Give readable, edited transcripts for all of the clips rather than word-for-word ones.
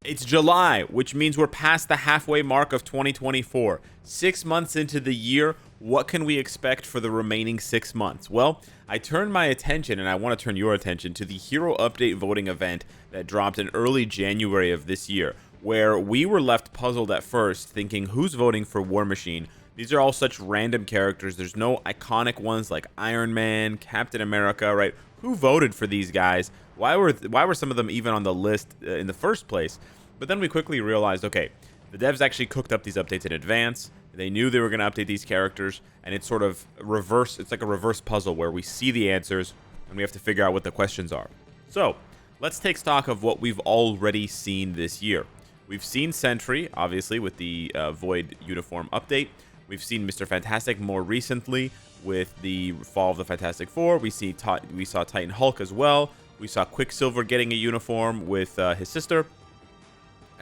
It's July, which means we're past the halfway mark of 2024. 6 months into the year, what can we expect for the remaining 6 months? Well, I turned my attention, and I want to turn your attention to the Hero Update voting event that dropped in early January of this year, where we were left puzzled at first, thinking who's voting for War Machine? These are all such random characters. There's no iconic ones like Iron Man, Captain America, right? Who voted for these guys? Why were some of them even on the list in the first place? But then we quickly realized, okay, the devs actually cooked up these updates in advance. They knew they were going to update these characters, and it's sort of it's like a reverse puzzle where we see the answers and we have to figure out what the questions are. So let's take stock of what we've already seen this year. We've seen Sentry, obviously, with the Void uniform update. We've seen Mr. Fantastic more recently with the Fall of the Fantastic Four. We saw Titan Hulk as well. We saw Quicksilver getting a uniform with his sister.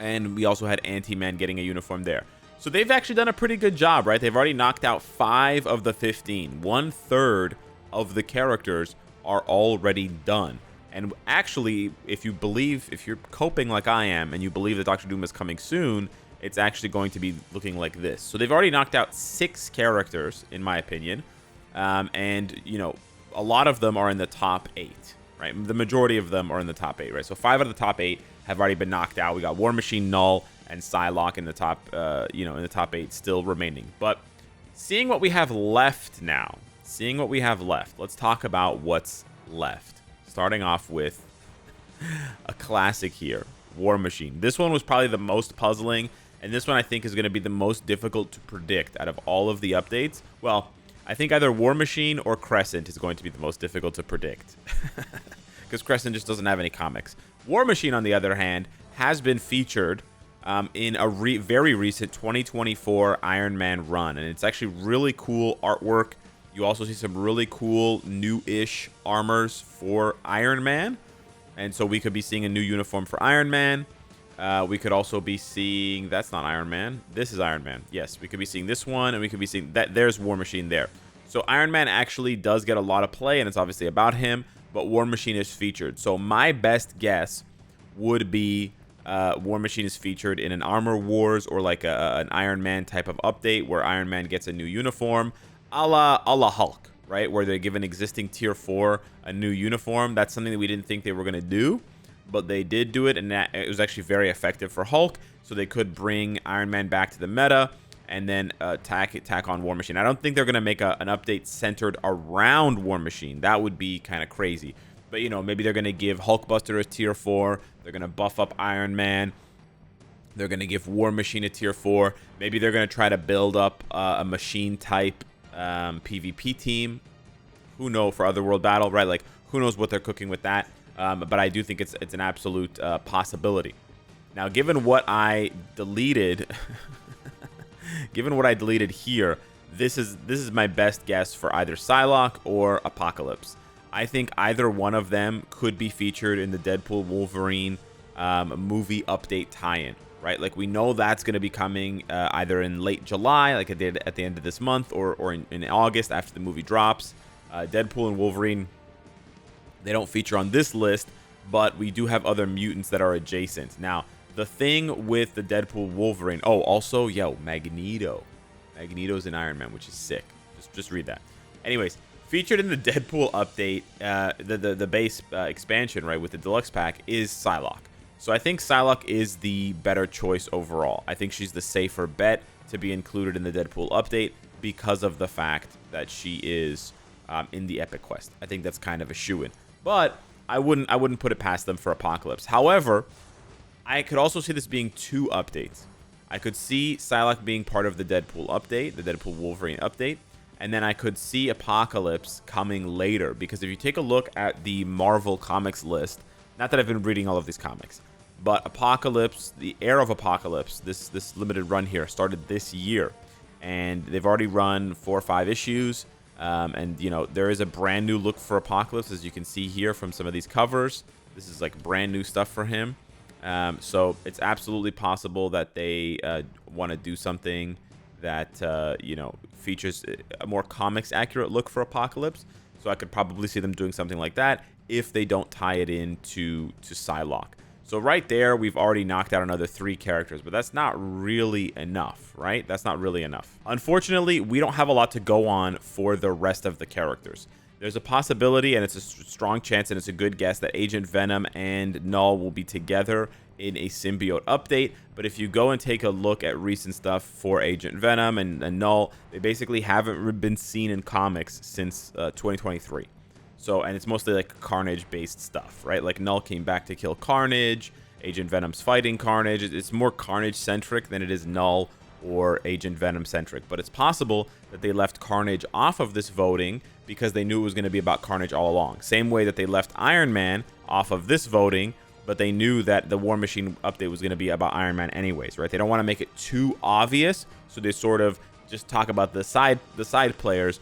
And we also had Ant-Man getting a uniform there. So they've actually done a pretty good job, right? They've already knocked out 5 of the 15. 1/3 of the characters are already done. And actually, if you're coping like I am, and you believe that Doctor Doom is coming soon, it's actually going to be looking like this. So they've already knocked out 6 characters, in my opinion. And, you know, a lot of them are in the top 8, right? The majority of them are in the top 8, right? So 5 out of the top 8 have already been knocked out. We got War Machine, Null, and Psylocke in the top, in the top 8 still remaining. But seeing what we have left now, let's talk about what's left. Starting off with a classic here, War Machine. This one was probably the most puzzling, and this one I think is going to be the most difficult to predict out of all of the updates. Well, I think either War Machine or Crescent is going to be the most difficult to predict. Because Crescent just doesn't have any comics. War Machine, on the other hand, has been featured in a very recent 2024 Iron Man run. And it's actually really cool artwork. You also see some really cool new-ish armors for Iron Man. And so we could be seeing a new uniform for Iron Man. We could also be seeing... That's not Iron Man. This is Iron Man. Yes, we could be seeing this one, and we could be seeing... There's War Machine there. So Iron Man actually does get a lot of play, and it's obviously about him. But War Machine is featured. So my best guess would be War Machine is featured in an Armor Wars or like an Iron Man type of update where Iron Man gets a new uniform, a la Hulk, right? Where they give an existing Tier 4 a new uniform. That's something that we didn't think they were going to do, but they did do it, and it was actually very effective for Hulk. So they could bring Iron Man back to the meta and then tack on War Machine. I don't think they're going to make an update centered around War Machine. That would be kind of crazy. But, you know, maybe they're going to give Hulkbuster a Tier 4. They're going to buff up Iron Man. They're going to give War Machine a Tier 4. Maybe they're going to try to build up a machine-type PvP team. Who knows for Otherworld Battle, right? Like, who knows what they're cooking with that. But I do think it's an absolute possibility. Now, given what I deleted... given what I deleted here, this is my best guess for either Psylocke or Apocalypse. I think either one of them could be featured in the Deadpool Wolverine movie update tie-in, right? Like, we know that's going to be coming either in late July, like it did at the end of this month, or in August after the movie drops. Deadpool and Wolverine, they don't feature on this list, but we do have other mutants that are adjacent. Now, the thing with the Deadpool Wolverine... Oh, also, Magneto. Magneto's in Iron Man, which is sick. Just read that. Anyways, featured in the Deadpool update, the base expansion, right, with the deluxe pack, is Psylocke. So I think Psylocke is the better choice overall. I think she's the safer bet to be included in the Deadpool update because of the fact that she is in the Epic Quest. I think that's kind of a shoo-in. But I wouldn't put it past them for Apocalypse. However, I could also see this being 2 updates. I could see Psylocke being part of the Deadpool update, the Deadpool Wolverine update, and then I could see Apocalypse coming later. Because if you take a look at the Marvel Comics list, not that I've been reading all of these comics, but Apocalypse, the Heir of Apocalypse, this limited run here started this year, and they've already run 4 or 5 issues. And you know, there is a brand new look for Apocalypse, as you can see here from some of these covers. This is like brand new stuff for him. So it's absolutely possible that they want to do something that you know, features a more comics accurate look for Apocalypse. So I could probably see them doing something like that if they don't tie it into Psylocke. So right there, we've already knocked out another 3 characters, but that's not really enough, right? That's not really enough. Unfortunately, we don't have a lot to go on for the rest of the characters. There's a possibility, and it's a strong chance, and it's a good guess, that Agent Venom and Null will be together in a symbiote update. But if you go and take a look at recent stuff for Agent Venom and Null, they basically haven't been seen in comics since 2023. So, and it's mostly like Carnage-based stuff, right? Like Null came back to kill Carnage, Agent Venom's fighting Carnage. It's more Carnage-centric than it is Null or Agent Venom-centric. But it's possible that they left Carnage off of this voting because they knew it was going to be about Carnage all along. Same way that they left Iron Man off of this voting, but they knew that the War Machine update was going to be about Iron Man anyways, right? They don't want to make it too obvious, so they sort of just talk about the side players,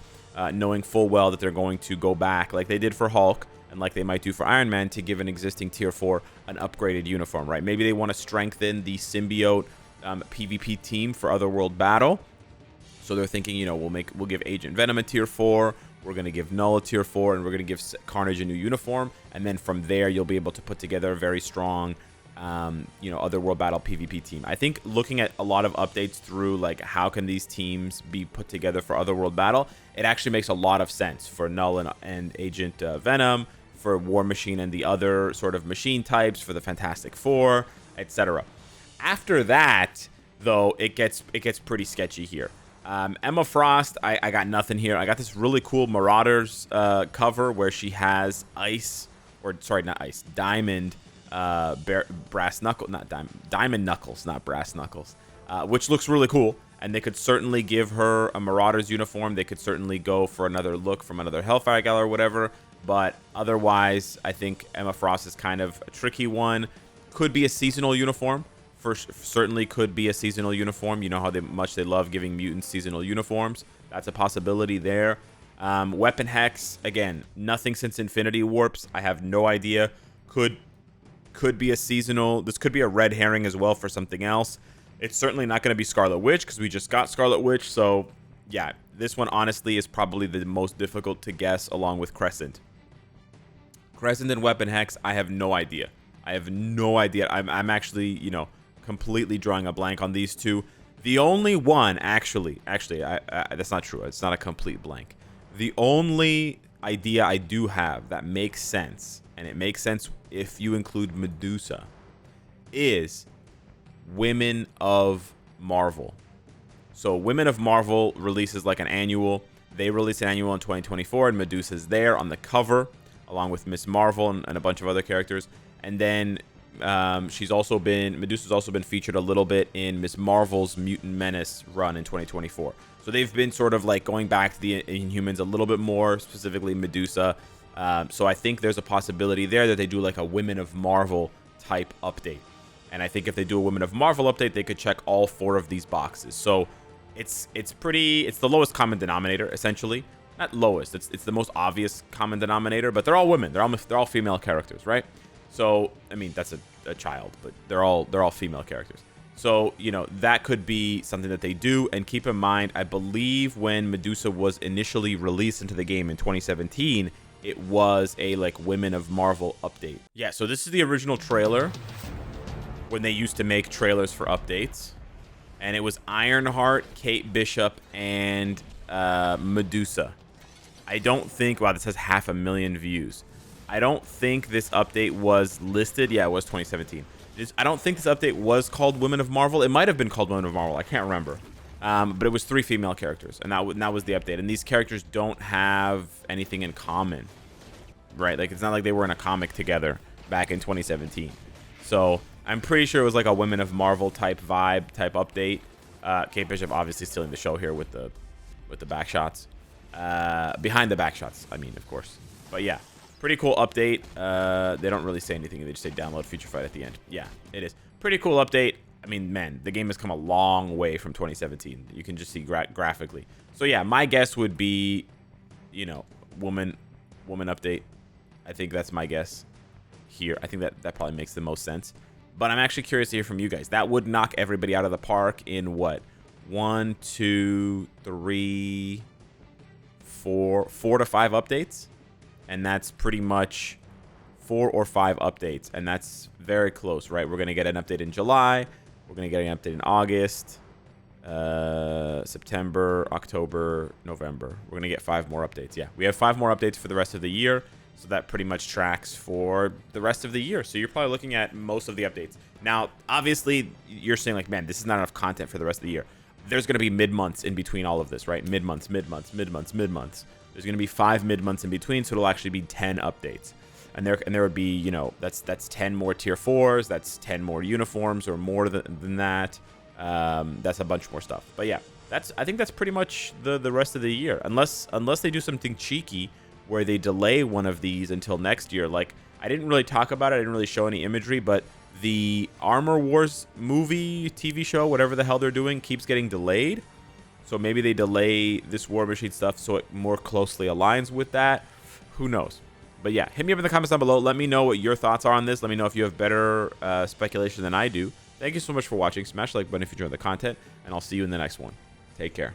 knowing full well that they're going to go back like they did for Hulk and like they might do for Iron Man to give an existing Tier 4 an upgraded uniform, right? Maybe they want to strengthen the symbiote PvP team for Otherworld Battle. So they're thinking, you know, we'll give Agent Venom a Tier 4, we're going to give Null a Tier 4, and we're going to give Carnage a new uniform. And then from there, you'll be able to put together a very strong, you know, Otherworld Battle PvP team. I think looking at a lot of updates through, like, how can these teams be put together for Otherworld Battle, it actually makes a lot of sense for Null and Agent Venom, for War Machine and the other sort of machine types, for the Fantastic Four, etc. After that, though, it gets pretty sketchy here. Emma Frost, I got nothing here. I got this really cool Marauders cover where she has diamond brass knuckle, not diamond knuckles, not brass knuckles, which looks really cool. And they could certainly give her a Marauders uniform. They could certainly go for another look from another Hellfire Gala or whatever. But otherwise, I think Emma Frost is kind of a tricky one. Could be a seasonal uniform. Certainly could be a seasonal uniform. You know how much they love giving mutants seasonal uniforms. That's a possibility there. Weapon Hex, again, nothing since Infinity Warps. I have no idea. Could be a seasonal. This could be a red herring as well for something else. It's certainly not going to be Scarlet Witch because we just got Scarlet Witch. So, yeah, this one honestly is probably the most difficult to guess along with Crescent. Crescent and Weapon Hex, I have no idea. I'm actually, you know, completely drawing a blank on these two. The only one, actually, that's not true. It's not a complete blank. The only idea I do have that makes sense, and it makes sense if you include Medusa, is Women of Marvel. So Women of Marvel releases like an annual. They released an annual in 2024, and Medusa's there on the cover, along with Miss Marvel and a bunch of other characters. And then Medusa's also been featured a little bit in Miss Marvel's Mutant Menace run in 2024. So they've been sort of like going back to the Inhumans a little bit more, specifically Medusa. So I think there's a possibility there that they do like a Women of Marvel type update. And I think if they do a Women of Marvel update, they could check all 4 of these boxes. So it's the lowest common denominator, essentially. Not lowest, it's the most obvious common denominator, but they're all women. They're all female characters, right? So, I mean, that's a child, but they're all female characters. So, you know, that could be something that they do. And keep in mind, I believe when Medusa was initially released into the game in 2017, it was a, like, Women of Marvel update. Yeah, so this is the original trailer when they used to make trailers for updates. And it was Ironheart, Kate Bishop, and Medusa. I don't think... Wow, this has 500,000 views. I don't think this update was listed. Yeah, it was 2017. I don't think this update was called Women of Marvel. It might have been called Women of Marvel. I can't remember. But it was 3 female characters, and that was the update. And these characters don't have anything in common, right? Like, it's not like they were in a comic together back in 2017. So I'm pretty sure it was like a Women of Marvel type vibe, type update. Kate Bishop obviously stealing the show here with the back shots. Behind the back shots, I mean, of course. But yeah. Pretty cool update. They don't really say anything. They just say download Future Fight at the end. Yeah, it is. Pretty cool update. I mean, man, the game has come a long way from 2017. You can just see graphically. So yeah, my guess would be, you know, woman update. I think that's my guess here. I think that probably makes the most sense. But I'm actually curious to hear from you guys. That would knock everybody out of the park in what? 1, 2, 3, 4 to 5 updates. And that's pretty much 4 or 5 updates, and that's very close, right? We're going to get an update in July. We're going to get an update in August, September, October, November. We're going to get 5 more updates. Yeah, we have 5 more updates for the rest of the year. So that pretty much tracks for the rest of the year. So you're probably looking at most of the updates. Now, obviously, you're saying like, man, this is not enough content for the rest of the year. There's going to be mid-months in between all of this, right? Mid-months, mid-months, mid-months, mid-months. There's going to be 5 mid-months in between, so it'll actually be 10 updates. And there would be, you know, that's 10 more tier 4s, that's 10 more uniforms or more than that. That's a bunch more stuff. But yeah, I think that's pretty much the rest of the year. Unless they do something cheeky where they delay one of these until next year. Like, I didn't really talk about it. I didn't really show any imagery, but the Armor Wars movie, TV show, whatever the hell they're doing, keeps getting delayed. So maybe they delay this War Machine stuff so it more closely aligns with that. Who knows? But yeah, hit me up in the comments down below. Let me know what your thoughts are on this. Let me know if you have better speculation than I do. Thank you so much for watching. Smash the like button if you enjoyed the content, and I'll see you in the next one. Take care.